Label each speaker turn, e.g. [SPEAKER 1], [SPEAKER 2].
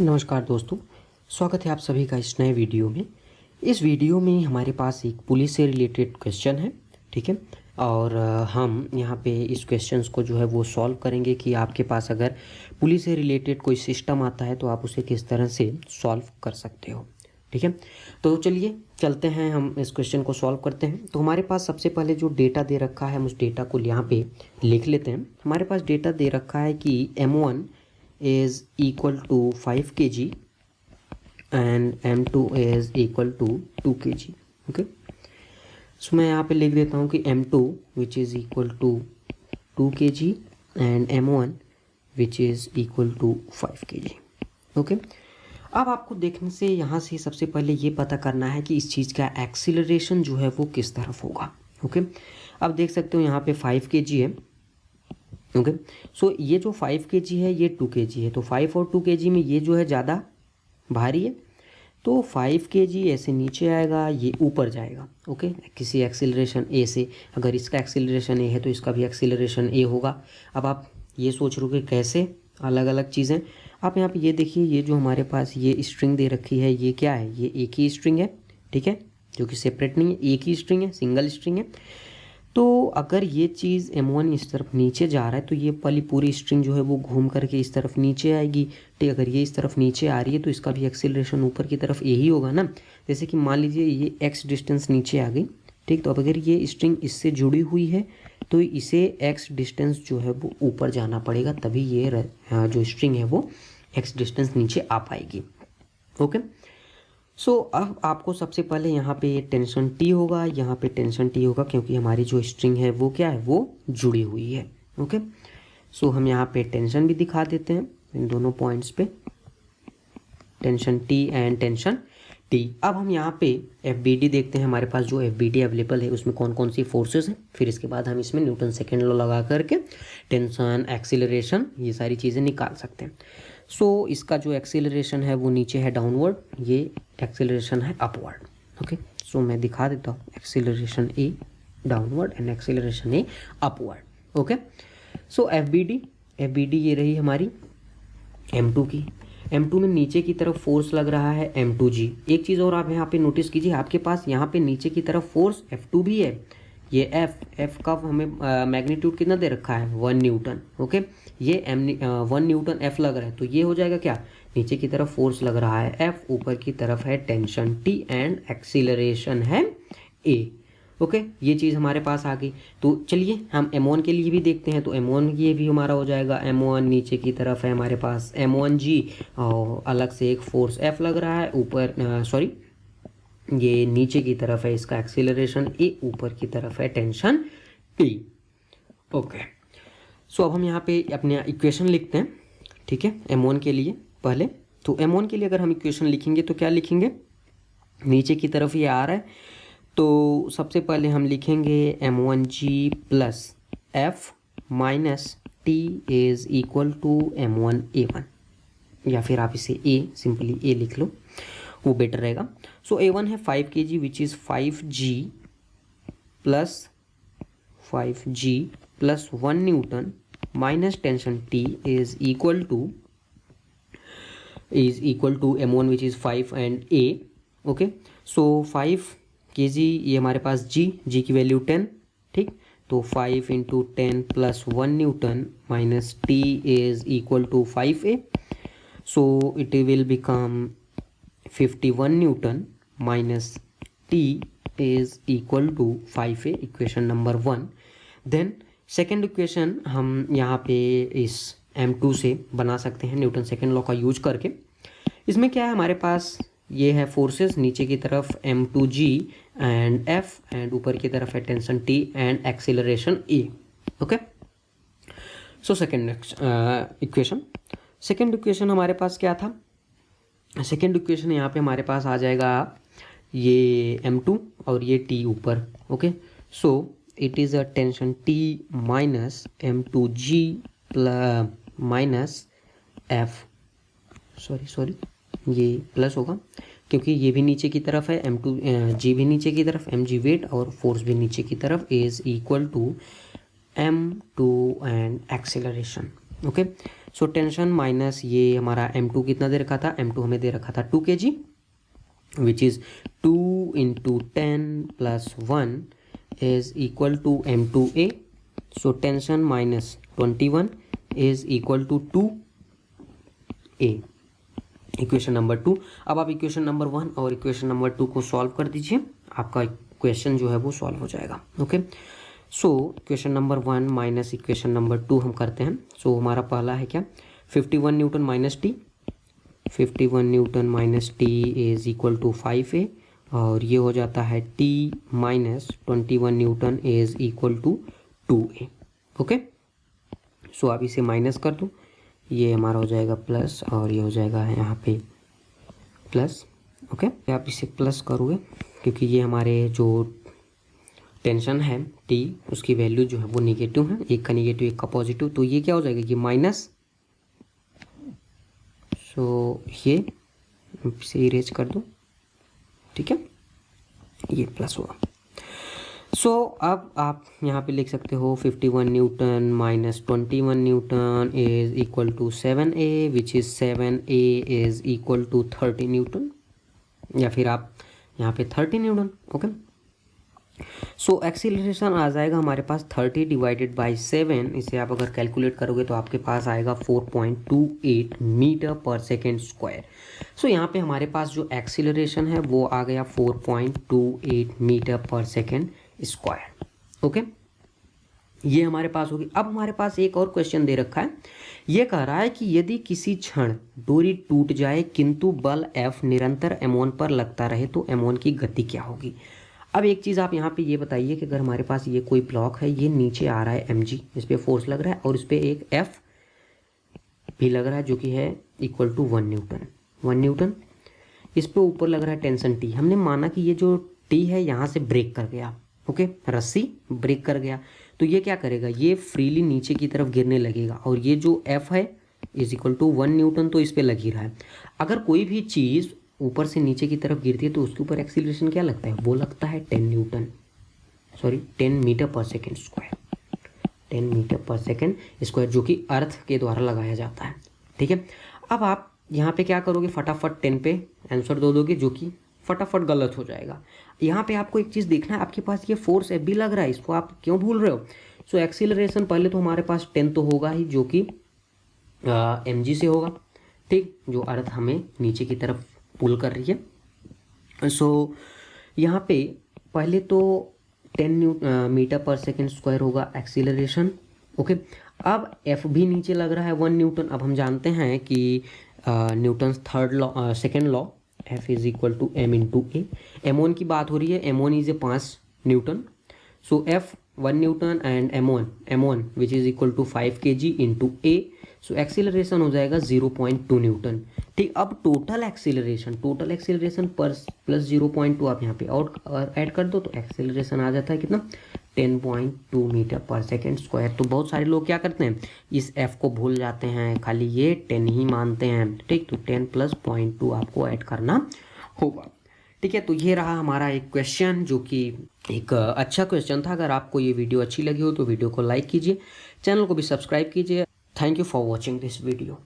[SPEAKER 1] नमस्कार दोस्तों, स्वागत है आप सभी का इस नए वीडियो में। इस वीडियो में हमारे पास एक पुलिस से रिलेटेड क्वेश्चन है, ठीक है। और हम यहाँ पे इस क्वेश्चंस को जो है वो सॉल्व करेंगे कि आपके पास अगर पुलिस से रिलेटेड कोई सिस्टम आता है तो आप उसे किस तरह से सॉल्व कर सकते हो, ठीक है। तो चलिए चलते हैं, हम इस क्वेश्चन को सॉल्व करते हैं। तो हमारे पास सबसे पहले जो डेटा दे रखा है हम उस डेटा को यहाँ पे लिख लेते हैं। हमारे पास डेटा दे रखा है कि M1 is equal to 5 kg and M2 is equal to 2 kg। Okay, सो मैं यहाँ पे लिख देता हूँ कि M2 which is equal to 2 kg and M1 which is equal to 5 kg। Okay, अब आपको देखने से यहाँ से सबसे पहले ये पता करना है कि इस चीज़ का एक्सीलरेशन जो है वो किस तरफ होगा। ओके, अब देख सकते हो यहाँ पे 5 kg है। ओके, सो ये जो 5 kg है ये 2 kg है, तो 5 और 2 kg में ये जो है ज़्यादा भारी है, तो 5 kg ऐसे नीचे आएगा, ये ऊपर जाएगा। ओके, किसी एक्सीलरेशन ए से, अगर इसका एक्सीलरेशन ए है तो इसका भी एक्सीलरेशन ए होगा। अब आप ये सोच रहे हो कि कैसे, अलग अलग चीज़ें। आप यहाँ पे ये देखिए, ये जो हमारे पास ये स्ट्रिंग दे रखी है ये क्या है, ये एक ही स्ट्रिंग है, ठीक है, जो कि सेपरेट नहीं है, एक ही स्ट्रिंग है, सिंगल स्ट्रिंग है। तो अगर ये चीज़ M1 इस तरफ नीचे जा रहा है तो ये वाली पूरी स्ट्रिंग जो है वो घूम करके इस तरफ नीचे आएगी, ठीक। अगर ये इस तरफ नीचे आ रही है तो इसका भी एक्सीलरेशन ऊपर की तरफ यही होगा ना। जैसे कि मान लीजिए ये x डिस्टेंस नीचे आ गई, ठीक। तो अब अगर ये स्ट्रिंग इससे जुड़ी हुई है तो इसे x डिस्टेंस जो है वो ऊपर जाना पड़ेगा, तभी ये जो स्ट्रिंग है वो x डिस्टेंस नीचे आ पाएगी। ओके, सो अब आपको सबसे पहले यहाँ पे टेंशन T होगा, यहाँ पे टेंशन T होगा, क्योंकि हमारी जो स्ट्रिंग है वो क्या है, वो जुड़ी हुई है। ओके, सो हम यहाँ पे टेंशन भी दिखा देते हैं इन दोनों पॉइंट्स पे, tension T and tension T। अब हम यहाँ पे FBD देखते हैं, हमारे पास जो FBD अवेलेबल है उसमें कौन कौन सी फोर्सेस हैं, फिर इसके बाद हम इसमें न्यूटन सेकेंड लॉ लगा करके टेंशन, एक्सीलरेशन, ये सारी चीज़ें निकाल सकते हैं। सो इसका जो एक्सीलरेशन है वो नीचे है डाउनवर्ड, ये एक्सीलरेशन है अपवर्ड। ओके, सो मैं दिखा देता हूँ, acceleration A downward and acceleration A upward. Okay, so FBD ये रही हमारी M2 की। M2 में नीचे की तरफ फोर्स लग रहा है M2G। एक चीज़ और आप यहाँ पे नोटिस कीजिए, आपके पास यहाँ पे नीचे की तरफ फोर्स F2 भी है। ये F का हमें मैग्नीट्यूड कितना दे रखा है, 1 न्यूटन। ओके, ये 1 न्यूटन F लग रहा है, तो ये हो जाएगा क्या, नीचे की तरफ फोर्स लग रहा है F, ऊपर की तरफ है टेंशन T एंड एक्सीलरेशन है A। ओके, ये चीज़ हमारे पास आ गई। तो चलिए हम M1 के लिए भी देखते हैं। तो M1 ये भी हमारा हो जाएगा, M1 नीचे की तरफ है हमारे पास M1G, और अलग से एक फोर्स F लग रहा है ऊपर, सॉरी ये नीचे की तरफ है इसका एक्सीलरेशन A, ऊपर की तरफ है टेंशन T। ओके, सो अब हम यहाँ पे अपने इक्वेशन लिखते हैं, ठीक है, M1 के लिए पहले। तो M1 के लिए अगर हम इक्वेशन लिखेंगे तो क्या लिखेंगे, नीचे की तरफ ये आ रहा है, तो सबसे पहले हम लिखेंगे M1G plus F minus T is equal to M1A1, या फिर आप इसे A, सिंपली A लिख लो, वो बेटर रहेगा। सो A1 है 5 kg which is 5G plus 1 newton minus tension T is equal to M1 which is 5 and A। Okay, so 5 kg ये हमारे पास G की वैल्यू 10, ठीक। तो 5 into 10 plus 1 newton minus T is equal to 5A, so it will become 51 newton minus T is equal to 5A, equation number 1। Then second equation हम यहाँ पे इस M2 से बना सकते हैं न्यूटन सेकेंड लॉ का यूज करके। इसमें क्या है, हमारे पास ये है फोर्सेस, नीचे की तरफ M2G एंड F एंड ऊपर की तरफ है tension T and acceleration E। Okay, so second equation हमारे पास क्या था, सेकेंड इक्वेशन यहाँ पे हमारे पास आ जाएगा ये M2 और ये T ऊपर। Okay, so it is a tension T minus M2G minus F, sorry ये प्लस होगा क्योंकि ये भी नीचे की तरफ है, M2G भी नीचे की तरफ, mg वेट और फोर्स भी नीचे की तरफ, is equal to M2 and acceleration. Okay, so tension minus ये हमारा m2 कितना दे रखा था, m2 हमें दे रखा था 2 kg, which is 2 × 10 + 1 is equal to m2a. So tension minus 21 is equal to 2a. Equation number 2. अब आप इक्वेशन नंबर 1 और इक्वेशन नंबर 2 को सॉल्व कर दीजिए, आपका क्वेश्चन जो है वो सॉल्व हो जाएगा. Okay, so equation number 1 minus equation number 2 हम करते हैं. सो हमारा पहला है क्या, 51 newton minus T. 51 newton minus T is equal to 5a, और ये हो जाता है t minus 21 newton is equal to 2a. Okay, so आप इसे माइनस कर दो, ये हमारा हो जाएगा प्लस और ये हो जाएगा यहाँ पे प्लस. ओके, आप इसे प्लस करोगे क्योंकि ये हमारे जो टेंशन है t, उसकी वैल्यू जो है वो निगेटिव है, एक का निगेटिव एक का पॉजिटिव, तो ये क्या हो जाएगा, ये माइनस. सो ये इसे इरेज कर दो, ठीक है, ये प्लस हुआ. सो अब आप यहाँ पे लिख सकते हो 51 newton minus 21 newton is equal to 7a, which is 7a is equal to 30 newton, या फिर आप यहाँ पे 30 न्यूटन. ओके, सो एक्सीलरेशन आ जाएगा हमारे पास 30 डिवाइडेड बाई 7. इसे आप अगर कैलकुलेट करोगे तो आपके पास आएगा 4.28 मीटर पर सेकेंड स्क्वायर. सो यहाँ पे हमारे पास जो एक्सीलरेशन है वो आ गया 4.28 मीटर पर सेकेंड स्क्वायर. ओके, ये हमारे पास होगी. अब हमारे पास एक और क्वेश्चन दे रखा है, ये कह रहा है कि यदि किसी क्षण डोरी टूट जाए किंतु बल F निरंतर m1 पर लगता रहे तो m1 की गति क्या होगी. अब एक चीज़ आप यहाँ पे ये बताइए कि अगर हमारे पास ये कोई ब्लॉक है, ये नीचे आ रहा है mg, इस पर फोर्स लग रहा है और इस पर एक F भी लग रहा है जो कि है इक्वल टू 1 न्यूटन. 1 न्यूटन इस पे ऊपर लग रहा है टेंशन T. हमने माना कि ये जो T है यहाँ से ब्रेक कर गया. ओके, रस्सी ब्रेक कर गया तो ये क्या करेगा, ये फ्रीली नीचे की तरफ गिरने लगेगा, और ये जो F है इज इक्वल टू 1 न्यूटन तो इस पर लग ही रहा है. अगर कोई भी चीज़ ऊपर से नीचे की तरफ गिरती है तो उसके ऊपर एक्सीलरेशन क्या लगता है, वो लगता है 10 मीटर पर सेकेंड स्क्वायर. 10 मीटर पर सेकेंड स्क्वायर जो कि अर्थ के द्वारा लगाया जाता है. ठीक है, अब आप यहाँ पे क्या करोगे, फटाफट 10 पे आंसर दो दोगे, जो कि फटाफट गलत हो जाएगा. यहाँ पे आपको एक चीज़ देखना है, आपके पास ये फोर्स F भी लग रहा है, इसको आप क्यों भूल रहे हो. सो एक्सीलरेशन पहले तो हमारे पास 10 तो होगा ही, जो कि mg से होगा, ठीक, जो अर्थ हमें नीचे की तरफ पुल कर रही है. सो यहाँ पे पहले तो 10 मीटर पर सेकेंड स्क्वायर होगा एक्सीलरेशन. ओके, अब F भी नीचे लग रहा है 1 न्यूटन. अब हम जानते हैं कि Newton second law F is equal to m into A. m1 की बात हो रही है, m1 इज ए 5 न्यूटन. सो F 1 newton and m1 which is equal to 5 kg into A. सो एक्सीलरेशन हो जाएगा 0.2 न्यूटन. ठीक, अब टोटल एक्सीलरेशन पर प्लस 0.2 आप यहाँ पे और ऐड कर दो तो एक्सीलरेशन आ जाता है कितना, 10.2 मीटर पर सेकेंड स्क्वायर. तो बहुत सारे लोग क्या करते हैं, इस F को भूल जाते हैं, खाली ये 10 ही मानते हैं. ठीक, तो 10 + 0.2 आपको ऐड करना होगा. ठीक है, तो ये रहा हमारा एक क्वेश्चन जो कि एक अच्छा क्वेश्चन था. अगर आपको ये वीडियो अच्छी लगी हो तो वीडियो को लाइक कीजिए, चैनल को भी सब्सक्राइब कीजिए. Thank you for watching this video.